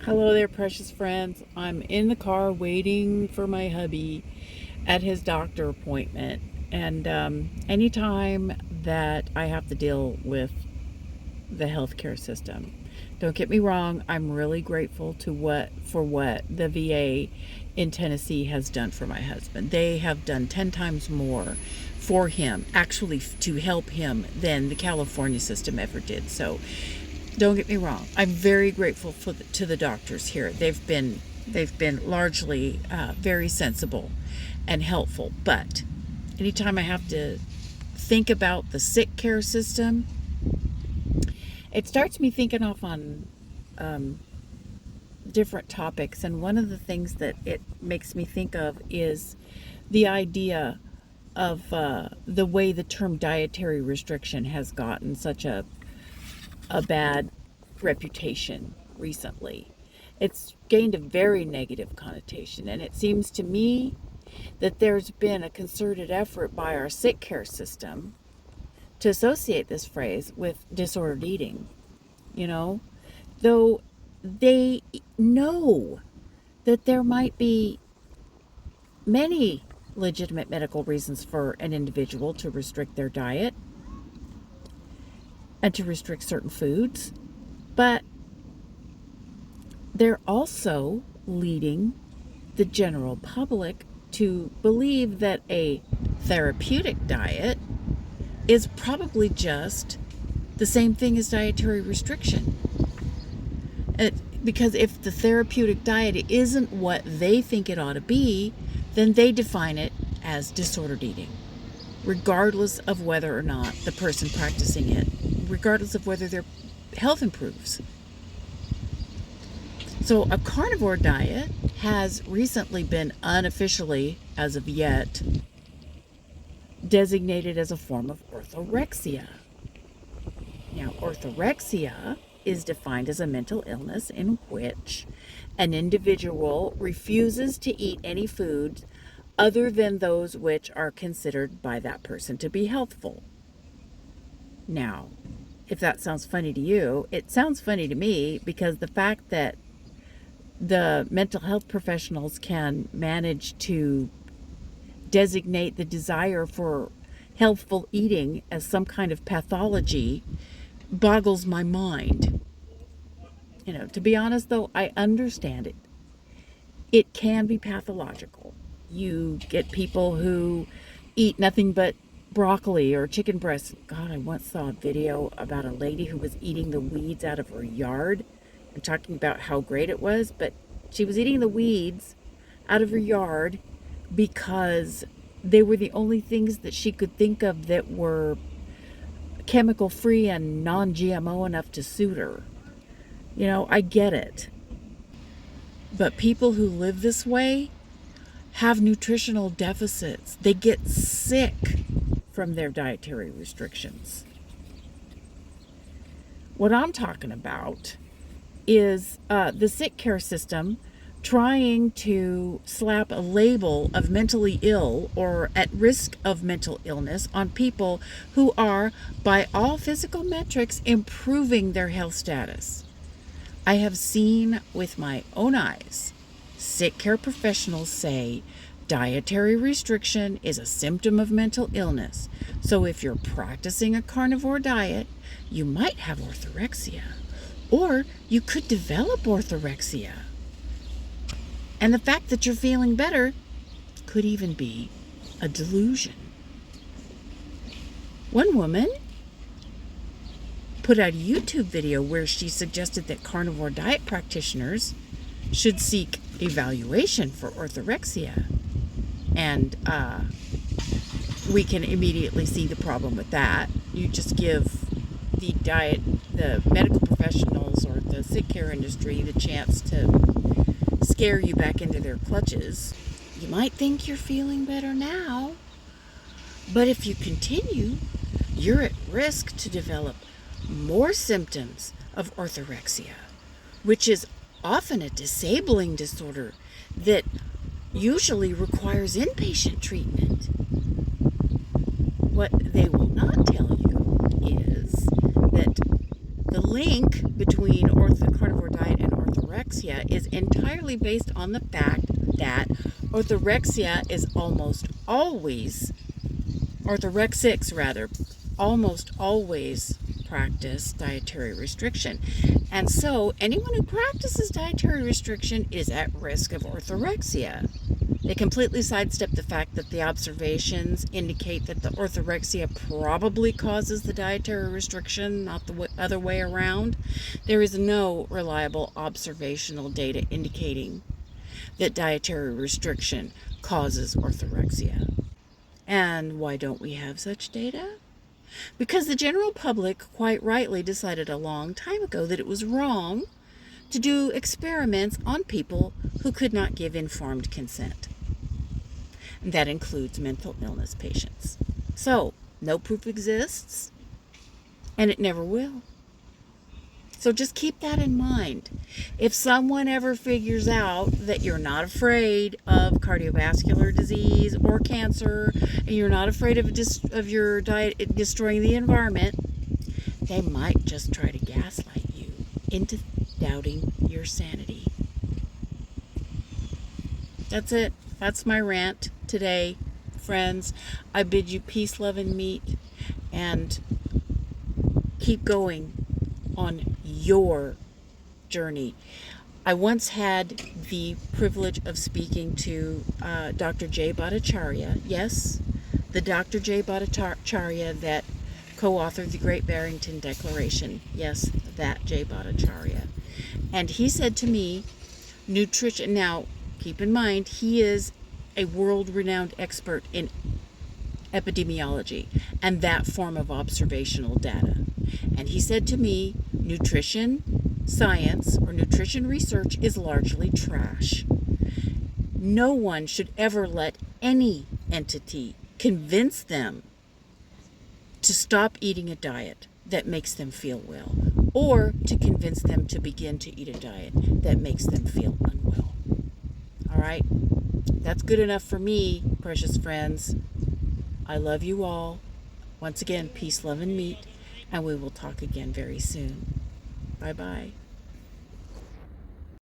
Hello there, precious friends. I'm in the car waiting for my hubby at his doctor appointment. And anytime that I have to deal with the healthcare system, don't get me wrong, I'm really grateful for what the VA in Tennessee has done for my husband. They have done 10 times more for him, actually to help him, than the California system ever did. So don't get me wrong, I'm very grateful to the doctors here. They've been largely very sensible and helpful. But anytime I have to think about the sick care system, it starts me thinking off on different topics. And one of the things that it makes me think of is the idea of the way the term dietary restriction has gotten such a bad reputation recently. It's gained a very negative connotation, and it seems to me that there's been a concerted effort by our sick care system to associate this phrase with disordered eating, though they know that there might be many legitimate medical reasons for an individual to restrict their diet and to restrict certain foods, but they're also leading the general public to believe that a therapeutic diet is probably just the same thing as dietary restriction. Because if the therapeutic diet isn't what they think it ought to be, then they define it as disordered eating, regardless of whether or not the person practicing it, regardless of whether their health improves. So a carnivore diet has recently been unofficially, as of yet, designated as a form of orthorexia. Now, orthorexia is defined as a mental illness in which an individual refuses to eat any foods other than those which are considered by that person to be healthful. Now, if that sounds funny to you, it sounds funny to me, because the fact that the mental health professionals can manage to designate the desire for healthful eating as some kind of pathology boggles my mind. To be honest, though, I understand it. It can be pathological. You get people who eat nothing but broccoli or chicken breast. God, I once saw a video about a lady who was eating the weeds out of her yard and talking about how great it was, but she was eating the weeds out of her yard because they were the only things that she could think of that were chemical free and non-GMO enough to suit her. I get it. But people who live this way have nutritional deficits. They get sick from their dietary restrictions. What I'm talking about is the sick care system trying to slap a label of mentally ill or at risk of mental illness on people who are, by all physical metrics, improving their health status. I have seen with my own eyes sick care professionals say dietary restriction is a symptom of mental illness. So if you're practicing a carnivore diet, you might have orthorexia, or you could develop orthorexia. And the fact that you're feeling better could even be a delusion. One woman put out a YouTube video where she suggested that carnivore diet practitioners should seek evaluation for orthorexia. And we can immediately see the problem with that. You just give the medical professionals or the sick care industry the chance to scare you back into their clutches. You might think you're feeling better now, but if you continue, you're at risk to develop more symptoms of orthorexia, which is often a disabling disorder that usually requires inpatient treatment. What they will not tell you is that the link between the carnivore diet and orthorexia orthorexia is entirely based on the fact that orthorexics almost always practice dietary restriction. And so anyone who practices dietary restriction is at risk of orthorexia. They completely sidestep the fact that the observations indicate that the orthorexia probably causes the dietary restriction, not the other way around. There is no reliable observational data indicating that dietary restriction causes orthorexia. And why don't we have such data? Because the general public quite rightly decided a long time ago that it was wrong to do experiments on people who could not give informed consent. And that includes mental illness patients. So, no proof exists, and it never will. So just keep that in mind. If someone ever figures out that you're not afraid of cardiovascular disease or cancer, and you're not afraid of your diet destroying the environment, they might just try to gaslight you into doubting your sanity. That's it. That's my rant today, friends. I bid you peace, love, and meat, and keep going on your journey. I once had the privilege of speaking to Dr. Jay Bhattacharya. Yes, the Dr. Jay Bhattacharya that co-authored the Great Barrington Declaration. Yes, that Jay Bhattacharya. And he said to me, nutrition, now keep in mind, he is a world-renowned expert in epidemiology and that form of observational data. And he said to me, nutrition science or nutrition research is largely trash. No one should ever let any entity convince them to stop eating a diet that makes them feel well, or to convince them to begin to eat a diet that makes them feel unwell. All right? That's good enough for me, precious friends. I love you all. Once again, peace, love, and meat, and we will talk again very soon. Bye-bye.